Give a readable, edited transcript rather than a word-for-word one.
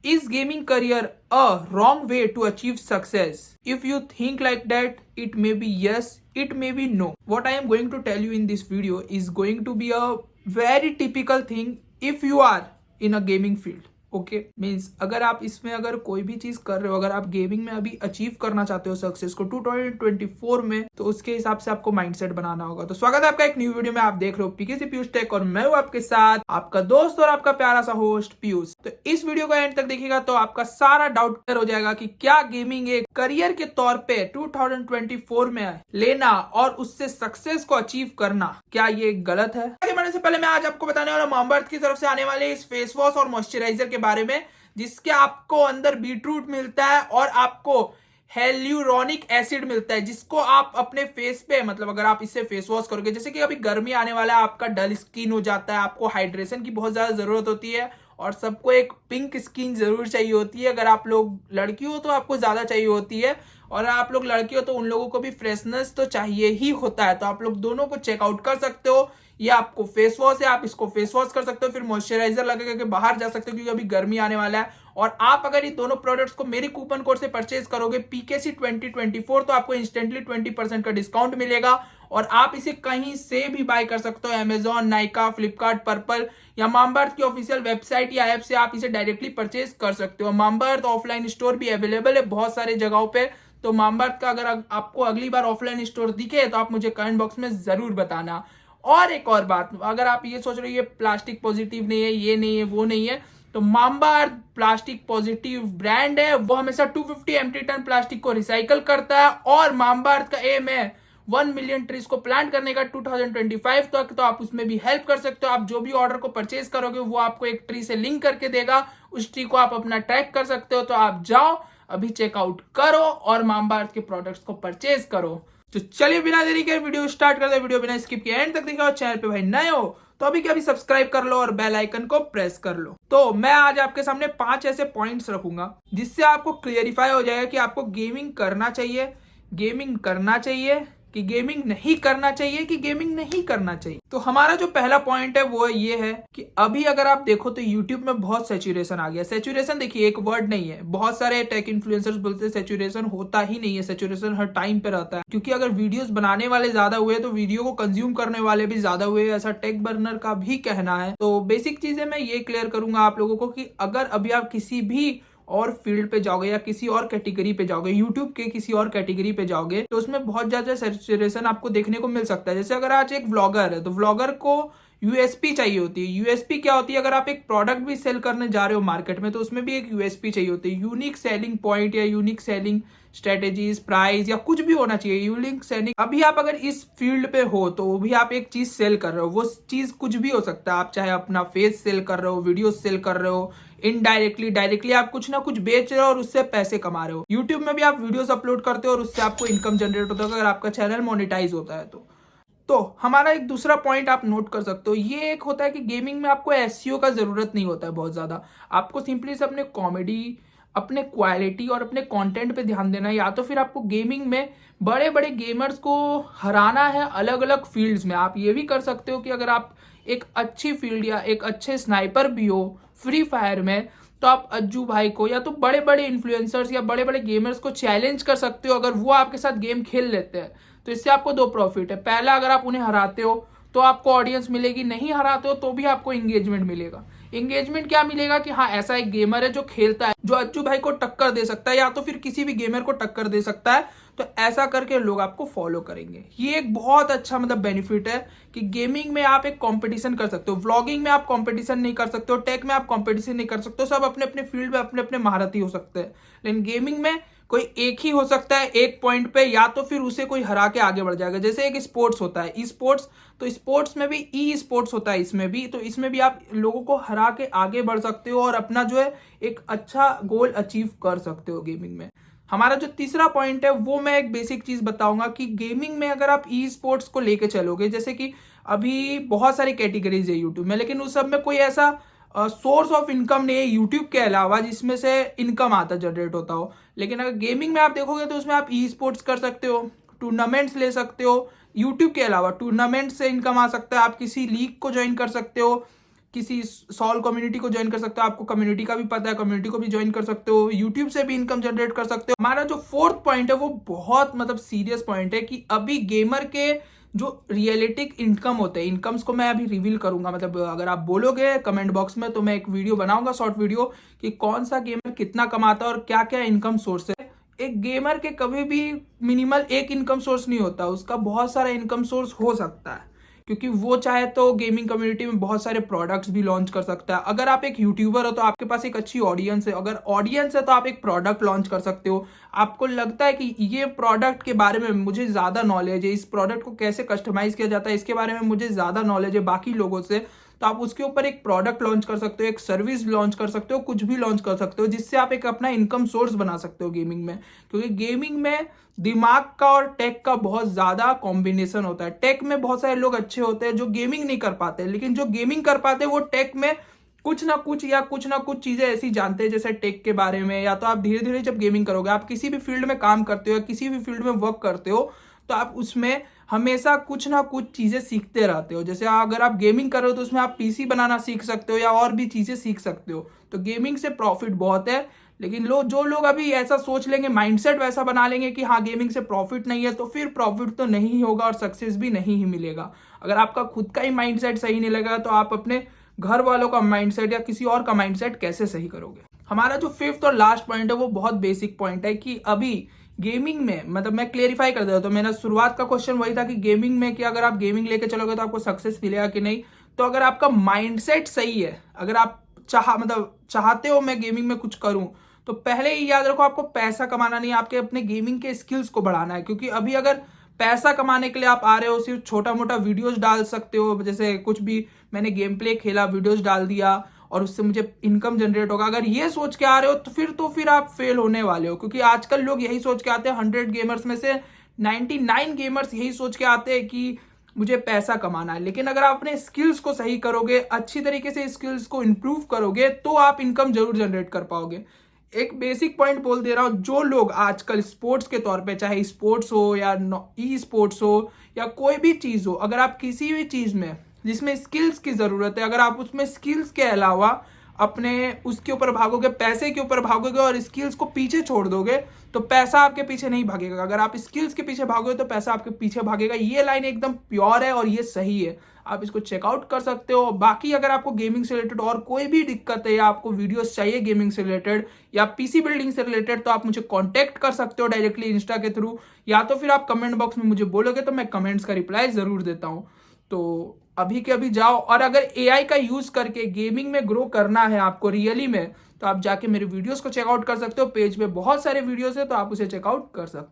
Is gaming career a wrong way to achieve success? If you think like that, it may be yes, it may be no. What I am going to tell you in this video is going to be a very typical thing if you are in a gaming field. Okay means अगर आप इसमें अगर कोई भी चीज कर रहे हो, अगर आप गेमिंग में अभी अचीव करना चाहते हो सक्सेस को 2024 में, तो उसके हिसाब से आपको माइंडसेट बनाना होगा। तो स्वागत है आपका एक न्यू वीडियो में। आप देख रहे हो पीके से पीयूष टेक और मैं हूं आपके साथ आपका दोस्त और आपका प्यारा सा होस्ट पीयूष। तो इस वीडियो को एंड तक देखिएगा तो आपका सारा डाउट क्लियर हो जाएगा कि क्या गेमिंग एक करियर के तौर पे 2024 में लेना और उससे सक्सेस को अचीव करना क्या ये गलत है। आगे बढ़ने से पहले मैं आज आपको बताने वाला मामाअर्थ की तरफ से आने वाले इस फेस वॉश और मॉइस्चराइजर के बारे में, जिसके आपको अंदर बीटरूट मिलता है और आपको हेल्यूरोनिक एसिड मिलता है, जिसको आप अपने फेस पे, मतलब अगर आप इससे फेस वॉश करोगे, जैसे कि अभी गर्मी आने वाला है, आपका डल स्किन हो जाता है, आपको हाइड्रेशन की बहुत ज्यादा जरूरत होती है और सबको एक पिंक स्किन जरूर चाहिए होती है। अगर आप लोग लड़की हो तो आपको ज्यादा चाहिए होती है, और आप लोग लड़की हो तो उन लोगों को भी फ्रेशनेस तो चाहिए ही होता है। तो आप लोग दोनों को चेकआउट कर सकते हो। ये आपको फेस वॉश है, आप इसको फेस वॉश कर सकते हो, फिर मॉइस्चराइजर लगा करके बाहर जा सकते हो, क्योंकि अभी गर्मी आने वाला है। और आप अगर ये दोनों प्रोडक्ट्स को मेरे कूपन कोड से परचेज करोगे PKC 2024, तो आपको इंस्टेंटली 20% का डिस्काउंट मिलेगा। और आप इसे कहीं से भी बाय कर सकते हो, अमेजॉन, नाइका, फ्लिपकार्ट, पर्पल या मामाअर्थ की ऑफिशियल वेबसाइट या ऐप से आप इसे डायरेक्टली परचेज कर सकते हो। मामाअर्थ ऑफलाइन स्टोर भी अवेलेबल है बहुत सारे जगहों पे। तो मामाअर्थ का अगर आपको अगली बार ऑफलाइन स्टोर दिखे तो आप मुझे कमेंट बॉक्स में जरूर बताना। और एक और बात, अगर आप ये सोच रहे हो ये प्लास्टिक पॉजिटिव नहीं है, ये नहीं है, वो नहीं है, तो मामाअर्थ प्लास्टिक पॉजिटिव ब्रांड है। वो हमेशा 250 एम्प्टी टन प्लास्टिक को रिसाइकल करता है और मामाअर्थ का एम है 1 मिलियन ट्रीज को प्लांट करने का 2025 तक। तो आप उसमें भी हेल्प कर सकते हो। आप जो भी ऑर्डर को परचेज करोगे वो आपको एक ट्री से लिंक करके देगा, उस ट्री को आप अपना ट्रैक कर सकते हो। तो आप जाओ अभी चेकआउट करो और मामाअर्थ के प्रोडक्ट्स को परचेज करो। तो चलिए बिना देरी के वीडियो स्टार्ट करते हैं। वीडियो बिना स्किप किए एंड तक देखा और चैनल पे भाई नए हो तो अभी के अभी सब्सक्राइब कर लो और बेल आइकन को प्रेस कर लो। तो मैं आज आपके सामने 5 ऐसे पॉइंट्स रखूंगा जिससे आपको क्लियरिफाई हो जाएगा कि आपको गेमिंग करना चाहिए, गेमिंग करना चाहिए कि गेमिंग नहीं करना चाहिए, कि गेमिंग नहीं करना चाहिए। तो हमारा जो पहला पॉइंट है वो ये है कि अभी अगर आप देखो तो YouTube में बहुत सैचुरेशन आ गया। सैचुरेशन देखिए एक वर्ड नहीं है, बहुत सारे टेक इन्फ्लुएंसर्स बोलते हैं सैचुरेशन होता ही नहीं है। सैचुरेशन हर टाइम पे रहता है, क्योंकि अगर वीडियोस बनाने वाले ज्यादा हुए तो वीडियो को कंज्यूम करने वाले भी ज्यादा हुए, ऐसा टेक बर्नर का भी कहना है। तो बेसिक चीजें मैं ये क्लियर करूंगा आप लोगों को कि अगर अभी आप किसी भी और फील्ड पे जाओगे या किसी और कैटेगरी पे जाओगे, यूट्यूब के किसी और कैटेगरी पे जाओगे, तो उसमें बहुत ज्यादा सैचुरेशन आपको देखने को मिल सकता है। जैसे अगर आज एक व्लॉगर है तो व्लॉगर को यूएसपी चाहिए होती है। यूएसपी क्या होती है? अगर आप एक प्रोडक्ट भी सेल करने जा रहे हो मार्केट में तो उसमें भी एक यूएसपी चाहिए होती है, यूनिक सेलिंग पॉइंट या यूनिक सेलिंग स्ट्रेटेजीज, प्राइस या कुछ भी होना चाहिए यूनिक सेलिंग। अभी आप अगर इस फील्ड पे हो तो भी आप एक चीज सेल कर रहे हो, वो चीज कुछ भी हो सकता है। आप चाहे अपना फेस सेल कर रहे हो, वीडियो सेल कर रहे हो, इनडायरेक्टली डायरेक्टली आप कुछ ना कुछ बेच रहे हो और उससे पैसे कमा रहे हो। यूट्यूब में भी आप वीडियोस अपलोड करते हो और उससे आपको इनकम जनरेट होता है अगर आपका चैनल मोनेटाइज होता है तो हमारा एक दूसरा पॉइंट आप नोट कर सकते हो, ये एक होता है कि गेमिंग में आपको एसईओ का जरूरत नहीं होता है बहुत ज्यादा। आपको सिंपली से अपने कॉमेडी, अपने क्वालिटी और अपने कंटेंट पे ध्यान देना है, या तो फिर आपको गेमिंग में बड़े बड़े गेमर्स को हराना है अलग अलग फील्ड्स में। आप ये भी कर सकते हो कि अगर आप एक अच्छी फील्ड या एक अच्छे स्नाइपर भी हो फ्री फायर में, तो आप अज्जू भाई को या तो बड़े बड़े इन्फ्लुएंसर्स या बड़े बड़े गेमर्स को चैलेंज कर सकते हो। अगर वो आपके साथ गेम खेल लेते हैं तो इससे आपको 2 प्रॉफिट है। पहला, अगर आप उन्हें हराते हो तो आपको ऑडियंस मिलेगी, नहीं हराते हो तो भी आपको एंगेजमेंट मिलेगा। एंगेजमेंट क्या मिलेगा कि हाँ ऐसा एक गेमर है जो खेलता है, जो अज्जू भाई को टक्कर दे सकता है या तो फिर किसी भी गेमर को टक्कर दे सकता है, तो ऐसा करके लोग आपको फॉलो करेंगे। ये एक बहुत अच्छा मतलब बेनिफिट है कि गेमिंग में आप एक कंपटीशन कर सकते हो। व्लॉगिंग में आप कंपटीशन नहीं कर सकते हो, टेक में आप कंपटीशन नहीं कर सकते हो, सब अपने अपने फील्ड में अपने अपने महारथी हो सकते हैं। लेकिन गेमिंग में कोई एक ही हो सकता है एक पॉइंट पे, या तो फिर उसे कोई हरा के आगे बढ़ जाएगा। जैसे एक स्पोर्ट्स होता है, ई स्पोर्ट्स, तो स्पोर्ट्स में भी ई स्पोर्ट्स होता है, इसमें भी, तो इसमें भी आप लोगों को हरा के आगे बढ़ सकते हो और अपना जो है एक अच्छा गोल अचीव कर सकते हो गेमिंग में। हमारा जो तीसरा पॉइंट है वो मैं एक बेसिक चीज बताऊंगा कि गेमिंग में अगर आप ई स्पोर्ट्स को लेके चलोगे, जैसे कि अभी बहुत सारी कैटेगरीज है यूट्यूब में, लेकिन उस सब में कोई ऐसा सोर्स ऑफ इनकम नहीं है यूट्यूब के अलावा जिसमें से इनकम आता जनरेट होता हो। लेकिन अगर गेमिंग में आप देखोगे तो उसमें आप ई स्पोर्ट्स कर सकते हो, टूर्नामेंट्स ले सकते हो, यूट्यूब के अलावा टूर्नामेंट से इनकम आ सकता है, आप किसी लीग को ज्वाइन कर सकते हो, किसी सॉल कम्युनिटी को ज्वाइन कर सकते हो, आपको कम्युनिटी का भी पता है, कम्युनिटी को भी ज्वाइन कर सकते हो, यूट्यूब से भी इनकम जनरेट कर सकते हो। हमारा जो फोर्थ पॉइंट है वो बहुत मतलब सीरियस पॉइंट है कि अभी गेमर के जो रियलिटिक इनकम होते हैं, इनकम्स को मैं अभी रिवील करूंगा। मतलब अगर आप बोलोगे कमेंट बॉक्स में तो मैं एक वीडियो बनाऊंगा, शॉर्ट वीडियो, कि कौन सा गेमर कितना कमाता है और क्या क्या इनकम सोर्स है। एक गेमर के कभी भी मिनिमल एक इनकम सोर्स नहीं होता, उसका बहुत सारा इनकम सोर्स हो सकता है, क्योंकि वो चाहे तो गेमिंग कम्युनिटी में बहुत सारे प्रोडक्ट्स भी लॉन्च कर सकता है। अगर आप एक यूट्यूबर हो तो आपके पास एक अच्छी ऑडियंस है, अगर ऑडियंस है तो आप एक प्रोडक्ट लॉन्च कर सकते हो। आपको लगता है कि ये प्रोडक्ट के बारे में मुझे ज़्यादा नॉलेज है, इस प्रोडक्ट को कैसे कस्टमाइज किया जाता है इसके बारे में मुझे ज़्यादा नॉलेज है बाकी लोगों से, तो आप उसके ऊपर एक प्रोडक्ट लॉन्च कर सकते हो, एक सर्विस लॉन्च कर सकते हो, कुछ भी लॉन्च कर सकते हो, जिससे आप एक अपना इनकम सोर्स बना सकते हो गेमिंग में। क्योंकि गेमिंग में दिमाग का और टेक का बहुत ज्यादा कॉम्बिनेशन होता है। टेक में बहुत सारे लोग अच्छे होते हैं जो गेमिंग नहीं कर पाते, लेकिन जो गेमिंग कर पाते हैं वो टेक में कुछ ना कुछ चीजें ऐसी जानते हैं जैसे टेक के बारे में। या तो आप धीरे धीरे जब गेमिंग करोगे, आप किसी भी फील्ड में काम करते हो या किसी भी फील्ड में वर्क करते हो, तो आप उसमें हमेशा कुछ ना कुछ चीजें सीखते रहते हो। जैसे अगर आप गेमिंग कर रहे हो तो उसमें आप पीसी बनाना सीख सकते हो या और भी चीजें सीख सकते हो। तो गेमिंग से प्रॉफिट बहुत है। लेकिन जो लोग अभी ऐसा सोच लेंगे, माइंडसेट वैसा बना लेंगे कि हाँ गेमिंग से प्रॉफिट नहीं है, तो फिर प्रॉफिट तो नहीं होगा और सक्सेस भी नहीं ही मिलेगा। अगर आपका खुद का ही माइंडसेट सही नहीं लगेगा तो आप अपने घर वालों का माइंडसेट या किसी और का माइंडसेट कैसे सही करोगे। हमारा जो फिफ्थ और लास्ट पॉइंट है वो बहुत बेसिक पॉइंट है कि अभी गेमिंग में, मतलब मैं क्लेरिफाई कर देता हूं, तो मेरा शुरुआत का क्वेश्चन वही था कि गेमिंग में कि अगर आप गेमिंग लेके चलोगे तो आपको सक्सेस मिलेगा कि नहीं। तो अगर आपका माइंडसेट सही है, अगर आप चाहते हो मैं गेमिंग में कुछ करूं, तो पहले ही याद रखो आपको पैसा कमाना नहीं, आपके अपने गेमिंग के स्किल्स को बढ़ाना है। क्योंकि अभी अगर पैसा कमाने के लिए आप आ रहे हो, सिर्फ छोटा मोटा वीडियोस डाल सकते हो, जैसे कुछ भी मैंने गेम प्ले खेला वीडियोस डाल दिया और उससे मुझे इनकम जनरेट होगा, अगर ये सोच के आ रहे हो तो फिर आप फेल होने वाले हो। क्योंकि आजकल लोग यही सोच के आते हैं, 100 गेमर्स में से 99 गेमर्स यही सोच के आते हैं कि मुझे पैसा कमाना है। लेकिन अगर आप अपने स्किल्स को सही करोगे, अच्छी तरीके से स्किल्स को इंप्रूव करोगे, तो आप इनकम जरूर जनरेट कर पाओगे। एक बेसिक पॉइंट बोल दे रहा हूं, जो लोग आजकल स्पोर्ट्स के तौर पे, चाहे स्पोर्ट्स हो या ई स्पोर्ट्स हो या कोई भी चीज हो, अगर आप किसी भी चीज में जिसमें स्किल्स की जरूरत है, अगर आप उसमें स्किल्स के अलावा अपने उसके ऊपर भागोगे, पैसे के ऊपर भागोगे और स्किल्स को पीछे छोड़ दोगे, तो पैसा आपके पीछे नहीं भागेगा। अगर आप स्किल्स के पीछे भागोगे तो पैसा आपके पीछे भागेगा। ये लाइन एकदम प्योर है और ये सही है, आप इसको चेकआउट कर सकते हो। बाकी अगर आपको गेमिंग से रिलेटेड और कोई भी दिक्कत है या आपको वीडियोस चाहिए गेमिंग से रिलेटेड या पीसी बिल्डिंग से रिलेटेड, तो आप मुझे कांटेक्ट कर सकते हो डायरेक्टली इंस्टा के थ्रू, या तो फिर आप कमेंट बॉक्स में मुझे बोलोगे तो मैं कमेंट्स का रिप्लाई जरूर देता हूं। तो अभी के अभी जाओ, और अगर एआई का यूज करके गेमिंग में ग्रो करना है आपको रियली में, तो आप जाके मेरे वीडियोस को चेकआउट कर सकते हो। पेज पे बहुत सारे वीडियोस है तो आप उसे चेकआउट कर सकते हो।